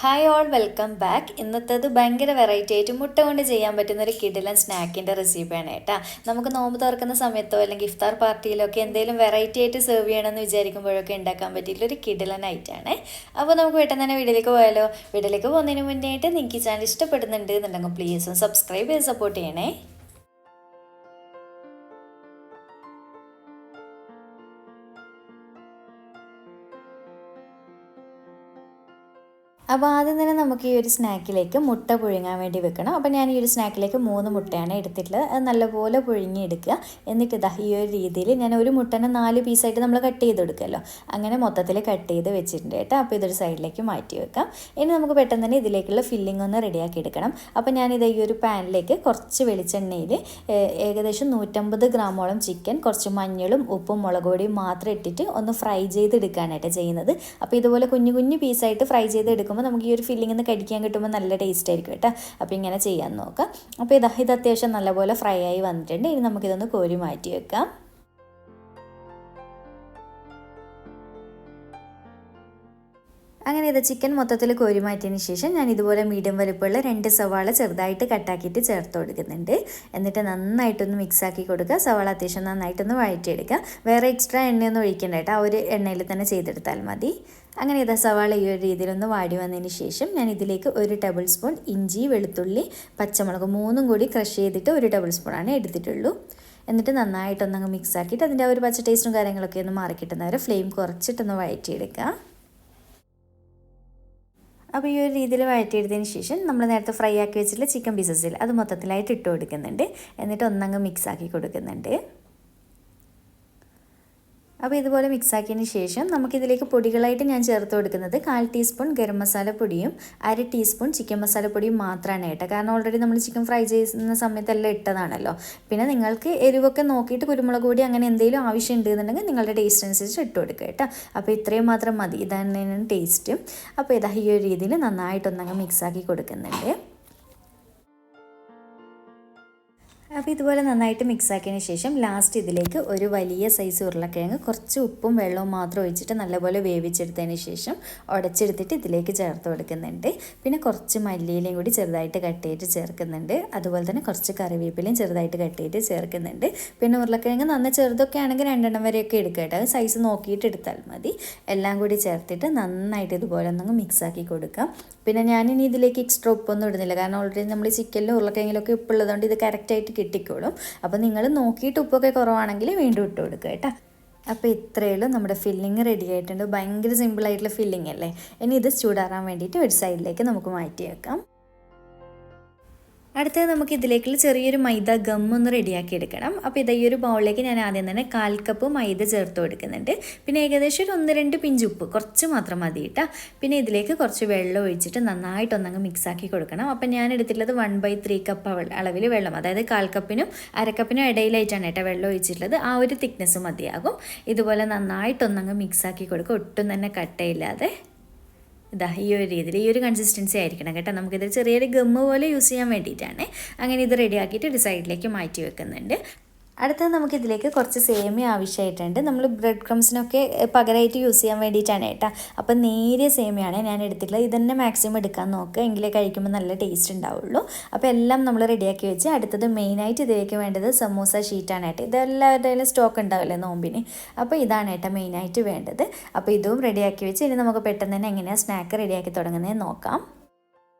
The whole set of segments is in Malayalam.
Hi all welcome back. ഇന്നത്തേത് ഭയങ്കര വെറൈറ്റി ആയിട്ട് മുട്ട കൊണ്ട് ചെയ്യാൻ പറ്റുന്ന ഒരു കിടിലൻ സ്നാക്കിൻ്റെ റെസിപ്പിയാണ് കേട്ടോ. നമുക്ക് നോമ്പ് തുറക്കുന്ന സമയത്തോ അല്ലെങ്കിൽ ഇഫ്താർ പാർട്ടിയിലോ ഒക്കെ എന്തെങ്കിലും വെറൈറ്റി ആയിട്ട് സെർവ് ചെയ്യണമെന്ന് വിചാരിക്കുമ്പോഴൊക്കെ ഉണ്ടാക്കാൻ പറ്റിയിട്ടുള്ള ഒരു കിടിലൻ ഐറ്റാണ്. അപ്പോൾ നമുക്ക് പെട്ടെന്ന് തന്നെ വീട്ടിലേക്ക് പോയാലോ. വീട്ടിലേക്ക് പോകുന്നതിന് മുന്നേ ആയിട്ട് നിങ്ങൾക്ക് ഈ ചാനൽ ഇഷ്ടപ്പെടുന്നുണ്ട് എന്നുണ്ടെങ്കിൽ പ്ലീസ് സബ്സ്ക്രൈബ് ചെയ്ത് സപ്പോർട്ട് ചെയ്യണേ. അപ്പോൾ ആദ്യം തന്നെ നമുക്ക് ഈ ഒരു സ്നാക്കിലേക്ക് മുട്ട പുഴുങ്ങാൻ വേണ്ടി വെക്കണം. അപ്പോൾ ഞാൻ ഈ ഒരു സ്നാക്കിലേക്ക് 3 മുട്ടയാണ് എടുത്തിട്ടുള്ളത്. അത് നല്ലപോലെ പുഴുങ്ങിയെടുക്കുക. എന്നിട്ട് ഇതാ ഈ ഒരു രീതിയിൽ ഞാൻ ഒരു മുട്ടനെ 4 പീസായിട്ട് നമ്മൾ കട്ട് ചെയ്ത് കൊടുക്കുമല്ലോ, അങ്ങനെ മൊത്തത്തിൽ കട്ട് ചെയ്ത് വെച്ചിട്ടുണ്ട് കേട്ടോ. അപ്പോൾ ഇതൊരു സൈഡിലേക്ക് മാറ്റി വെക്കാം. ഇനി നമുക്ക് പെട്ടെന്ന് തന്നെ ഇതിലേക്കുള്ള ഫില്ലിംഗ് ഒന്ന് റെഡിയാക്കി എടുക്കണം. അപ്പോൾ ഞാനിത് ഈ ഒരു പാനിലേക്ക് കുറച്ച് വെളിച്ചെണ്ണയിൽ ഏകദേശം 150 ഗ്രാമോളം ചിക്കൻ, കുറച്ച് മഞ്ഞളും ഉപ്പും മുളക് പൊടിയും മാത്രം ഇട്ടിട്ട് ഒന്ന് ഫ്രൈ ചെയ്തെടുക്കാനായിട്ട് ചെയ്യുന്നത്. അപ്പോൾ ഇതുപോലെ കുഞ്ഞു കുഞ്ഞു പീസായിട്ട് ഫ്രൈ ചെയ്തെടുക്കുമ്പോൾ നമുക്ക് ഈ ഒരു ഫില്ലിംഗ് ഒന്ന് കടിക്കാൻ കിട്ടുമ്പോൾ നല്ല ടേസ്റ്റ് ആയിരിക്കും കേട്ടോ. അപ്പോൾ ഇങ്ങനെ ചെയ്യാൻ നോക്കാം. അപ്പോൾ ഇത് അത്യാവശ്യം നല്ലപോലെ ഫ്രൈ ആയി വന്നിട്ടുണ്ട്. ഇനി നമുക്കിതൊന്ന് കോരി മാറ്റി വെക്കാം. അങ്ങനെ ഇത് ചിക്കൻ മൊത്തത്തിൽ കോരി മാറ്റിയതിന് ശേഷം ഞാൻ ഇതുപോലെ മീഡിയം വലുപ്പമുള്ള 2 സവാള ചെറുതായിട്ട് കട്ടാക്കിയിട്ട് ചേർത്ത് കൊടുക്കുന്നുണ്ട്. എന്നിട്ട് നന്നായിട്ടൊന്ന് മിക്സാക്കി കൊടുക്കുക. സവാള അത്യാവശ്യം നന്നായിട്ടൊന്ന് വഴറ്റിയെടുക്കുക. വേറെ എക്സ്ട്രാ എണ്ണയൊന്നും ഒഴിക്കണ്ട കേട്ടോ, ആ ഒരു എണ്ണയിൽ തന്നെ ചെയ്തെടുത്താൽ മതി. അങ്ങനെ ഇതാ സവാള ഈ ഒരു രീതിയിലൊന്ന് വാടി വന്നതിന് ശേഷം ഞാൻ ഇതിലേക്ക് 1 ടേബിൾ സ്പൂൺ ഇഞ്ചി, വെളുത്തുള്ളി, പച്ചമുളക് 3ഉം കൂടി ക്രഷ് ചെയ്തിട്ട് 1 ടേബിൾ സ്പൂണാണ് എടുത്തിട്ടുള്ളൂ. എന്നിട്ട് നന്നായിട്ടൊന്നങ്ങ് മിക്സ് ആക്കിയിട്ട് അതിൻ്റെ ആ ഒരു പച്ച ടേസ്റ്റും കാര്യങ്ങളൊക്കെ ഒന്ന് മാറിക്കിട്ടുന്നവരെ ഫ്ലെയിം കുറച്ചിട്ടൊന്ന് വഴറ്റിയെടുക്കുക. അപ്പോൾ ഈ ഒരു രീതിയിൽ വഴറ്റിയെടുത്തതിന് ശേഷം നമ്മൾ നേരത്തെ ഫ്രൈ ആക്കി വെച്ചിട്ടുള്ള ചിക്കൻ പീസസിൽ അത് മൊത്തത്തിലായിട്ട് ഇട്ട് കൊടുക്കുന്നുണ്ട്. എന്നിട്ട് ഒന്നങ്ങ് മിക്സ് ആക്കി കൊടുക്കുന്നുണ്ട്. അപ്പോൾ ഇതുപോലെ മിക്സാക്കിയതിന് ശേഷം നമുക്കിതിലേക്ക് പൊടികളായിട്ട് ഞാൻ ചേർത്ത് കൊടുക്കുന്നത് 1/4 ടീസ്പൂൺ ഗരം മസാല പൊടിയും 1/2 ടീസ്പൂൺ ചിക്കൻ മസാല പൊടിയും മാത്രമാണ് കേട്ടോ. കാരണം ഓൾറെഡി നമ്മൾ ചിക്കൻ ഫ്രൈ ചെയ്യുന്ന സമയത്തെല്ലാം ഇട്ടതാണല്ലോ. പിന്നെ നിങ്ങൾക്ക് എരിവൊക്കെ നോക്കിയിട്ട് കുരുമുളക് പൊടി അങ്ങനെ എന്തെങ്കിലും ആവശ്യം ഉണ്ടെന്നുണ്ടെങ്കിൽ നിങ്ങളുടെ ടേസ്റ്റ് അനുസരിച്ച് ഇട്ട് കൊടുക്കുക കേട്ടോ. അപ്പോൾ ഇത്രയും മാത്രം മതി, ഇതാണ് ടേസ്റ്റ്. അപ്പോൾ ഇതാ ഈ ഒരു രീതിയിൽ നന്നായിട്ടൊന്നങ്ങ് മിക്സാക്കി കൊടുക്കുന്നുണ്ട്. അപ്പോൾ ഇതുപോലെ നന്നായിട്ട് മിക്സാക്കിയതിന് ശേഷം ലാസ്റ്റ് ഇതിലേക്ക് ഒരു വലിയ സൈസ് ഉരുളക്കിഴങ്ങ് കുറച്ച് ഉപ്പും വെള്ളവും മാത്രം ഒഴിച്ചിട്ട് നല്ലപോലെ വേവിച്ചെടുത്തതിന് ശേഷം ഉടച്ചെടുത്തിട്ട് ഇതിലേക്ക് ചേർത്ത് കൊടുക്കുന്നുണ്ട്. പിന്നെ കുറച്ച് മല്ലിയിലയും കൂടി ചെറുതായിട്ട് കട്ട് ചെയ്തിട്ട് ചേർക്കുന്നുണ്ട്. അതുപോലെ തന്നെ കുറച്ച് കറിവേപ്പിലയും ചെറുതായിട്ട് കട്ട് ചെയ്തിട്ട് ചേർക്കുന്നുണ്ട്. പിന്നെ ഉരുളക്കിഴങ്ങ് നന്ന ചെറുതൊക്കെ ആണെങ്കിൽ 2 വരെയൊക്കെ എടുക്കുക കേട്ടോ, സൈസ് നോക്കിയിട്ട് എടുത്താൽ മതി. എല്ലാം കൂടി ചേർത്തിട്ട് നന്നായിട്ട് ഇതുപോലെ ഒന്നങ്ങ് മിക്സാക്കി കൊടുക്കാം. പിന്നെ ഞാനിനി ഇതിലേക്ക് എക്സ്ട്രാ ഉപ്പൊന്നും ഇടുന്നില്ല, കാരണം ഓൾറെഡി നമ്മൾ ചിക്കനിലും ഉരുളക്കിഴങ്ങിലൊക്കെ ഉപ്പുള്ളതുകൊണ്ട് ഇത് കറക്റ്റായിട്ട് കിട്ടിക്കോളും. അപ്പോൾ നിങ്ങൾ നോക്കിയിട്ട് ഉപ്പൊക്കെ കുറവാണെങ്കിൽ വീണ്ടും ഇട്ട് കൊടുക്കുക കേട്ടോ. അപ്പോൾ ഇത്രയേ ഉള്ളൂ, നമ്മുടെ ഫില്ലിങ് റെഡി ആയിട്ടുണ്ട്. ഭയങ്കര സിമ്പിളായിട്ടുള്ള ഫില്ലിങ് അല്ലേ. ഇനി ഇത് ചൂടാറാൻ വേണ്ടിയിട്ട് ഒരു സൈഡിലേക്ക് നമുക്ക് മാറ്റി വെക്കാം. അടുത്തത് നമുക്ക് ഇതിലേക്കുള്ള ചെറിയൊരു മൈദ ഗമ്മൊന്ന് റെഡിയാക്കി എടുക്കണം. അപ്പോൾ ഇതാ ഈ ഒരു ബൗളിലേക്ക് ഞാൻ ആദ്യം തന്നെ 1/4 കപ്പ് മൈദ ചേർത്ത് കൊടുക്കുന്നുണ്ട്. പിന്നെ ഏകദേശം ഒരു 1-2 പിഞ്ച് ഉപ്പ്, കുറച്ച് മാത്രം മതി കേട്ടോ. പിന്നെ ഇതിലേക്ക് കുറച്ച് വെള്ളം ഒഴിച്ചിട്ട് നന്നായിട്ടൊന്നങ്ങ് മിക്സാക്കി കൊടുക്കണം. അപ്പം ഞാൻ എടുത്തിട്ടുള്ളത് 1/3 കപ്പ് അളവിൽ വെള്ളം, അതായത് 1/4 കപ്പിനും 1/2 കപ്പിനും ഇടയിലായിട്ടാണ് കേട്ടോ വെള്ളം ഒഴിച്ചിട്ടുള്ളത്. ആ ഒരു തിക്നെസ് മതിയാകും. ഇതുപോലെ നന്നായിട്ടൊന്നങ്ങ് മിക്സാക്കി കൊടുക്കുക, ഒട്ടും തന്നെ കട്ടയില്ലാതെ. ഇതാ ഈ ഒരു രീതിയിൽ ഈ ഒരു കൺസിസ്റ്റൻസി ആയിരിക്കണം കേട്ടോ. നമുക്കിത് ചെറിയൊരു ഗമ്മ് പോലെ യൂസ് ചെയ്യാൻ വേണ്ടിയിട്ടാണ്. അങ്ങനെ ഇത് റെഡിയാക്കിയിട്ട് ഒരു സൈഡിലേക്ക് മാറ്റി വെക്കുന്നുണ്ട്. അടുത്തത് നമുക്കിതിലേക്ക് കുറച്ച് സേമിയ ആവശ്യമായിട്ടുണ്ട്. നമ്മൾ ബ്രെഡ് ക്രംസിനൊക്കെ പകരമായിട്ട് യൂസ് ചെയ്യാൻ വേണ്ടിയിട്ടാണ് കേട്ടോ. അപ്പോൾ നേരിയ സേമിയാണ് ഞാൻ എടുത്തിട്ടുള്ളത്. ഇതന്നെ മാക്സിമം എടുക്കാൻ നോക്കുക, എങ്കിലേ കഴിക്കുമ്പോൾ നല്ല ടേസ്റ്റ് ഉണ്ടാവുള്ളൂ. അപ്പോൾ എല്ലാം നമ്മൾ റെഡിയാക്കി വെച്ച് അടുത്തത് മെയിനായിട്ട് ഇതിലേക്ക് വേണ്ടത് സമൂസ ഷീറ്റാണ് കേട്ടോ. ഇതെല്ലാവരുടെയും സ്റ്റോക്ക് ഉണ്ടാവില്ലേ നോമ്പിന്, അപ്പോൾ ഇതാണ് കേട്ടോ മെയിനായിട്ട് വേണ്ടത്. അപ്പോൾ ഇതും റെഡിയാക്കി വെച്ച് ഇനി നമുക്ക് പെട്ടെന്ന് തന്നെ എങ്ങനെയാണ് സ്നാക്ക് റെഡിയാക്കി തുടങ്ങുന്നതെന്ന് നോക്കാം.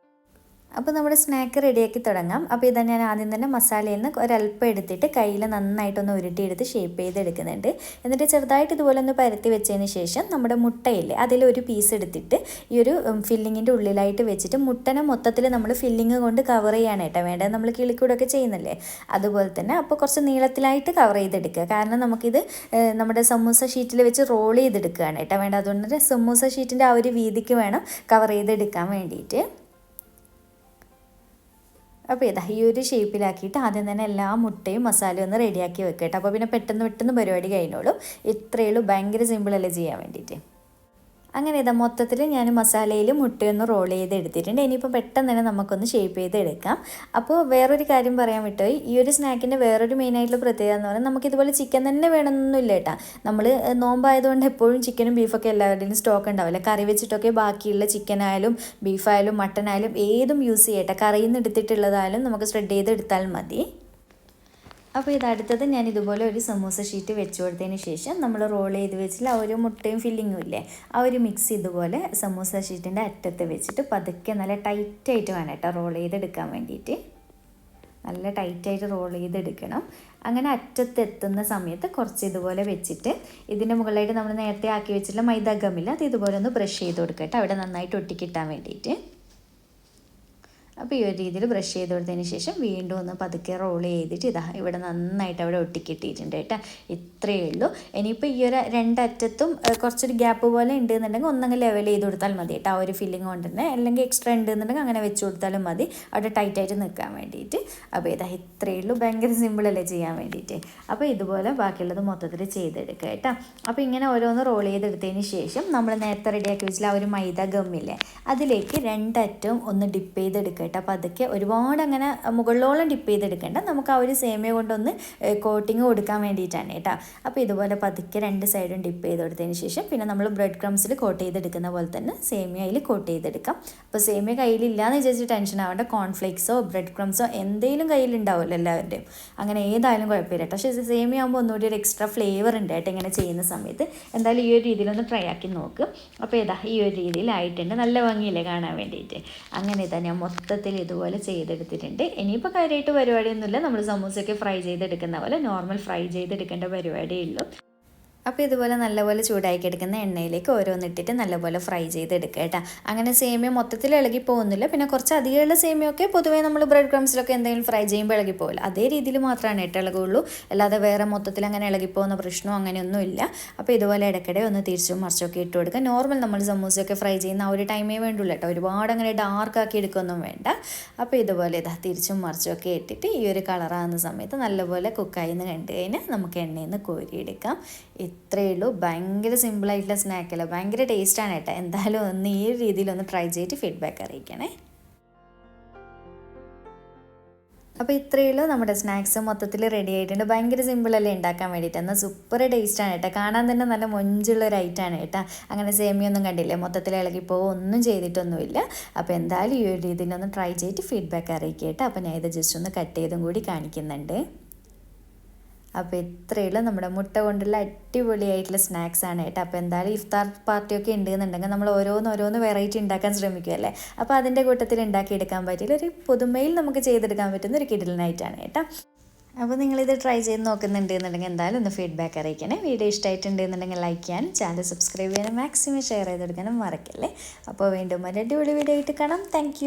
അപ്പോൾ നമ്മുടെ സ്നാക്ക് റെഡിയാക്കി തുടങ്ങാം. അപ്പോൾ ഇതാ ഞാൻ ആദ്യം തന്നെ മസാലയിൽ നിന്ന് ഒരല്പം എടുത്തിട്ട് കയ്യിൽ നന്നായിട്ടൊന്ന് ഉരുട്ടിയെടുത്ത് ഷേപ്പ് ചെയ്തെടുക്കുന്നുണ്ട്. എന്നിട്ട് ചെറുതായിട്ട് ഇതുപോലെ ഒന്ന് പരത്തി വെച്ചതിന് ശേഷം നമ്മുടെ മുട്ടയില്ലേ അതിലൊരു പീസ് എടുത്തിട്ട് ഈ ഒരു ഫില്ലിങ്ങിൻ്റെ ഉള്ളിലായിട്ട് വെച്ചിട്ട് മുട്ടനെ മൊത്തത്തിൽ നമ്മൾ ഫില്ലിങ് കൊണ്ട് കവർ ചെയ്യാണ് കേട്ടോ വേണ്ടത്. നമ്മൾ കിളിക്കൂടൊക്കെ ചെയ്യുന്നില്ലേ അതുപോലെ തന്നെ. അപ്പോൾ കുറച്ച് നീളത്തിലായിട്ട് കവർ ചെയ്തെടുക്കുക, കാരണം നമുക്കിത് നമ്മുടെ സമൂസ ഷീറ്റിൽ വെച്ച് റോൾ ചെയ്തെടുക്കുകയാണ് കേട്ടോ വേണ്ടത്. അതുകൊണ്ട് സമൂസ ഷീറ്റിൻ്റെ ആ ഒരു വീതിക്ക് വേണം കവർ ചെയ്തെടുക്കാൻ വേണ്ടിയിട്ട്. അപ്പോൾ ഇതാ ഈ ഒരു ഷേപ്പിലാക്കിയിട്ട് ആദ്യം തന്നെ എല്ലാ മുട്ടയും മസാലയും ഒന്ന് റെഡിയാക്കി വെക്കട്ടെ. അപ്പോൾ പിന്നെ പെട്ടെന്ന് പരിപാടി കഴിഞ്ഞോളും. ഇത്രയേ ഉള്ളൂ, ഭയങ്കര സിമ്പിളല്ലേ ചെയ്യാൻ വേണ്ടിയിട്ട്. അങ്ങനെ ഇതാ മൊത്തത്തിൽ ഞാൻ മസാലയിൽ മുട്ടയൊന്ന് റോൾ ചെയ്ത് എടുത്തിട്ടുണ്ട്. ഇനിയിപ്പോൾ പെട്ടെന്ന് തന്നെ നമുക്കൊന്ന് ഷേപ്പ് ചെയ്ത് എടുക്കാം. അപ്പോൾ വേറൊരു കാര്യം പറയാൻ വിട്ടുപോയി. ഈ ഒരു സ്നാക്കിൻ്റെ വേറൊരു മെയിനായിട്ടുള്ള പ്രത്യേകത എന്ന് പറഞ്ഞാൽ നമുക്കിതുപോലെ ചിക്കൻ തന്നെ വേണമെന്നൊന്നുമില്ല കേട്ടോ. നമ്മൾ നോമ്പായതുകൊണ്ട് എപ്പോഴും ചിക്കനും ബീഫൊക്കെ എല്ലാവരുടെയും സ്റ്റോക്ക് ഉണ്ടാവില്ല. കറി വെച്ചിട്ടൊക്കെ ബാക്കിയുള്ള ചിക്കനായാലും ബീഫായാലും മട്ടനായാലും ഏതും യൂസ് ചെയ്യട്ടെ. കറിയിൽ നിന്ന് എടുത്തിട്ടുള്ളതായാലും നമുക്ക് സ്പ്രെഡ് ചെയ്ത് എടുത്താൽ മതി. അപ്പോൾ ഇതടുത്തത് ഞാൻ ഇതുപോലെ ഒരു സമൂസ ഷീറ്റ് വെച്ച് കൊടുത്തതിന് ശേഷം നമ്മൾ റോൾ ചെയ്ത് വെച്ചില്ല ആ ഒരു മുട്ടയും ഫില്ലിങ്ങും ഇല്ലേ, ആ ഒരു മിക്സ് ഇതുപോലെ സമൂസ ഷീറ്റിൻ്റെ അറ്റത്ത് വെച്ചിട്ട് പതുക്കെ നല്ല ടൈറ്റായിട്ട് വേണം കേട്ടോ റോൾ ചെയ്തെടുക്കാൻ വേണ്ടിയിട്ട്. നല്ല ടൈറ്റായിട്ട് റോൾ ചെയ്തെടുക്കണം. അങ്ങനെ അറ്റത്തെത്തുന്ന സമയത്ത് കുറച്ച് ഇതുപോലെ വെച്ചിട്ട് ഇതിൻ്റെ മുകളിലായിട്ട് നമ്മൾ നേരത്തെ ആക്കി വെച്ചിട്ടുള്ള മൈദ ഗമ്മില്ല, അത് ഇതുപോലെ ഒന്ന് ബ്രഷ് ചെയ്ത് കൊടുക്കട്ടെ, അവിടെ നന്നായിട്ട് ഒട്ടിക്കിട്ടാൻ വേണ്ടിയിട്ട്. അപ്പോൾ ഈ ഒരു രീതിയിൽ ബ്രഷ് ചെയ്ത് കൊടുത്തതിന് ശേഷം വീണ്ടും ഒന്ന് പതുക്കെ റോൾ ചെയ്തിട്ട് ഇതാ ഇവിടെ നന്നായിട്ട് അവിടെ ഒട്ടിക്കിട്ടിയിട്ടുണ്ട് കേട്ടോ. ഇത്രയേ ഉള്ളൂ. ഇനിയിപ്പോൾ ഈ ഒരു രണ്ടറ്റത്തും കുറച്ചൊരു ഗ്യാപ്പ് പോലെ ഉണ്ടെന്നുണ്ടെങ്കിൽ ഒന്നങ്ങ് ലെവൽ ചെയ്ത് കൊടുത്താൽ മതി കേട്ടോ, ആ ഒരു ഫില്ലിങ് കൊണ്ട് തന്നെ. അല്ലെങ്കിൽ എക്സ്ട്രാ ഉണ്ടെന്നുണ്ടെങ്കിൽ അങ്ങനെ വെച്ച് കൊടുത്താലും മതി, അവിടെ ടൈറ്റായിട്ട് നിൽക്കാൻ വേണ്ടിയിട്ട്. അപ്പോൾ ഇതാ ഇത്രയേ ഉള്ളൂ. ഭയങ്കര സിമ്പിളല്ലേ ചെയ്യാൻ വേണ്ടിയിട്ട്. അപ്പോൾ ഇതുപോലെ ബാക്കിയുള്ളത് മൊത്തത്തിൽ ചെയ്തെടുക്കുക കേട്ടോ. അപ്പോൾ ഇങ്ങനെ ഓരോന്ന് റോൾ ചെയ്തെടുത്തതിന് ശേഷം നമ്മൾ നേരത്തെ റെഡിയാക്കി വെച്ചില്ല ആ ഒരു മൈദ ഗമ്മില്ലേ, അതിലേക്ക് രണ്ടറ്റവും ഒന്ന് ഡിപ്പ് ചെയ്തെടുക്കുക കേട്ടോ. അപ്പോൾ അതൊക്കെ ഒരുപാട് അങ്ങനെ മുകളിലോളം ഡിപ്പ് ചെയ്തെടുക്കേണ്ട, നമുക്ക് ആ ഒരു സേമിയ കൊണ്ടൊന്ന് കോട്ടിങ് കൊടുക്കാൻ വേണ്ടിയിട്ടാണ് കേട്ടോ. അപ്പോൾ ഇതുപോലെ പതുക്കെ രണ്ട് സൈഡും ഡിപ്പ് ചെയ്ത് കൊടുത്തതിന് ശേഷം പിന്നെ നമ്മൾ ബ്രെഡ് ക്രംസിൽ കോട്ട് ചെയ്തെടുക്കുന്ന പോലെ തന്നെ സേമിയയിൽ കോട്ട് ചെയ്തെടുക്കാം. അപ്പോൾ സേമിയ കയ്യിലില്ലാന്ന് വിചാരിച്ച് ടെൻഷൻ ആവേണ്ട. കോൺഫ്ലേക്സോ ബ്രെഡ് ക്രംസോ എന്തെങ്കിലും കയ്യിലുണ്ടാവുമല്ലോ എല്ലാവരുടെയും, അങ്ങനെ ഏതായാലും കുഴപ്പമില്ല കേട്ടോ. പക്ഷേ സേമിയ ആകുമ്പോൾ ഒന്നുകൂടി ഒരു എക്സ്ട്രാ ഫ്ലേവർ ഉണ്ട് കേട്ടോ ഇങ്ങനെ ചെയ്യുന്ന സമയത്ത്. എന്തായാലും ഈ ഒരു രീതിയിലൊന്ന് ട്രൈ ആക്കി നോക്ക്. അപ്പോൾ ഇതാ ഈ ഒരു രീതിയിലായിട്ടുണ്ട്. നല്ല ഭംഗിയില്ലേ കാണാൻ വേണ്ടിയിട്ട്. അങ്ങനെ ഇതാ ഞാൻ മൊത്തത്തിൽ ഇതുപോലെ ചെയ്തെടുത്തിട്ടുണ്ട്. ഇനിയിപ്പോൾ കാര്യമായിട്ട് പരിപാടിയൊന്നുമില്ല, നമ്മൾ സമൂസയൊക്കെ ഫ്രൈ ചെയ്തെടുക്കുന്ന പോലെ നോർമൽ ഫ്രൈ ചെയ്തെടുക്കേണ്ട പരിപാടിയേ ഉള്ളൂ. അപ്പോൾ ഇതുപോലെ നല്ലപോലെ ചൂടാക്കി എടുക്കുന്ന എണ്ണയിലേക്ക് ഓരോന്നിട്ടിട്ട് നല്ലപോലെ ഫ്രൈ ചെയ്തെടുക്കുക കേട്ടോ. അങ്ങനെ സേമിയ മൊത്തത്തിൽ ഇളകി പോകുന്നില്ല. പിന്നെ കുറച്ച് അധികമുള്ള സേമിയൊക്കെ പൊതുവേ നമ്മൾ ബ്രെഡ് ക്രംസിലൊക്കെ എന്തെങ്കിലും ഫ്രൈ ചെയ്യുമ്പോൾ ഇളകി പോകില്ല, അതേ രീതിയിൽ മാത്രമാണ് കേട്ടോ ഇളകുള്ളൂ. അല്ലാതെ വേറെ മൊത്തത്തിൽ അങ്ങനെ ഇളകിപ്പോകുന്ന പ്രശ്നമോ അങ്ങനെയൊന്നുമില്ല. അപ്പോൾ ഇതുപോലെ ഇടയ്ക്കിടെ ഒന്ന് തിരിച്ചും മറിച്ചൊക്കെ ഇട്ട് കൊടുക്കുക. നോർമൽ നമ്മൾ സമൂസയൊക്കെ ഫ്രൈ ചെയ്യുന്ന ആ ഒരു ടൈമേ വേണ്ടുള്ളൂ കേട്ടോ, ഒരുപാട് അങ്ങനെ ഡാർക്കാക്കി എടുക്കുകയൊന്നും വേണ്ട. അപ്പോൾ ഇതുപോലെ ഇതാ തിരിച്ചും മറിച്ചൊക്കെ ഇട്ടിട്ട് ഈ ഒരു കളറാകുന്ന സമയത്ത് നല്ലപോലെ കുക്കായി എന്ന് കണ്ടു കഴിഞ്ഞാൽ നമുക്ക് എണ്ണയിൽ നിന്ന് കോരിയെടുക്കാം. ഇത്രയേ ഉള്ളൂ. ഭയങ്കര സിമ്പിളായിട്ടുള്ള സ്നാക്കല്ല, ഭയങ്കര ടേസ്റ്റാണ് കേട്ടോ. എന്തായാലും ഒന്ന് ഈ രീതിയിലൊന്ന് ട്രൈ ചെയ്തിട്ട് ഫീഡ്ബാക്ക് അറിയിക്കണേ. അപ്പോൾ ഇത്രയേ ഉള്ളൂ. നമ്മുടെ സ്നാക്സ് മൊത്തത്തിൽ റെഡി ആയിട്ടുണ്ട്. ഭയങ്കര സിമ്പിളല്ലേ ഉണ്ടാക്കാൻ വേണ്ടിയിട്ട്, എന്നാൽ സൂപ്പർ ടേസ്റ്റാണ് കേട്ടോ. കാണാൻ തന്നെ നല്ല മൊഞ്ചുള്ളൊരു ഐറ്റമാണ് കേട്ടോ. അങ്ങനെ സേമിയൊന്നും കണ്ടില്ലേ, മൊത്തത്തിൽ ഇളകിപ്പോവും ഒന്നും ചെയ്തിട്ടൊന്നുമില്ല. അപ്പോൾ എന്തായാലും ഈ ഒരു രീതിയിലൊന്ന് ട്രൈ ചെയ്തിട്ട് ഫീഡ്ബാക്ക് അറിയിക്കുക കേട്ടോ. അപ്പോൾ ഞാൻ ഇത് ജസ്റ്റ് ഒന്ന് കട്ട് ചെയ്തും കൂടി കാണിക്കുന്നുണ്ട്. അപ്പോൾ ഇത്രയുള്ള നമ്മുടെ മുട്ട കൊണ്ടുള്ള അടിപൊളിയായിട്ടുള്ള സ്നാക്സ് ആണ് കേട്ടോ. അപ്പോൾ എന്തായാലും ഇഫ്താർ പാർട്ടിയൊക്കെ ഉണ്ടെന്നുണ്ടെങ്കിൽ നമ്മൾ ഓരോന്ന് വെറൈറ്റി ഉണ്ടാക്കാൻ ശ്രമിക്കുമല്ലേ. അപ്പോൾ അതിൻ്റെ കൂട്ടത്തിൽ ഉണ്ടാക്കിയെടുക്കാൻ പറ്റില്ല, ഒരു പുതുമയിൽ നമുക്ക് ചെയ്തെടുക്കാൻ പറ്റുന്ന ഒരു കിടിലനായിട്ടാണ് കേട്ടോ. അപ്പോൾ നിങ്ങളിത് ട്രൈ ചെയ്ത് നോക്കുന്നുണ്ട് എന്നുണ്ടെങ്കിൽ എന്തായാലും ഒന്ന് ഫീഡ്ബാക്ക് അറിയിക്കണേ. വീഡിയോ ഇഷ്ടമായിട്ടുണ്ട് എന്നുണ്ടെങ്കിൽ ലൈക്ക് ചെയ്യാനും ചാനൽ സബ്സ്ക്രൈബ് ചെയ്യാനും മാക്സിമം ഷെയർ ചെയ്തെടുക്കാനും മറക്കല്ലേ. അപ്പോൾ വീണ്ടും ഒരു അടിപൊളി വീഡിയോ ആയിട്ട് കാണാം. താങ്ക്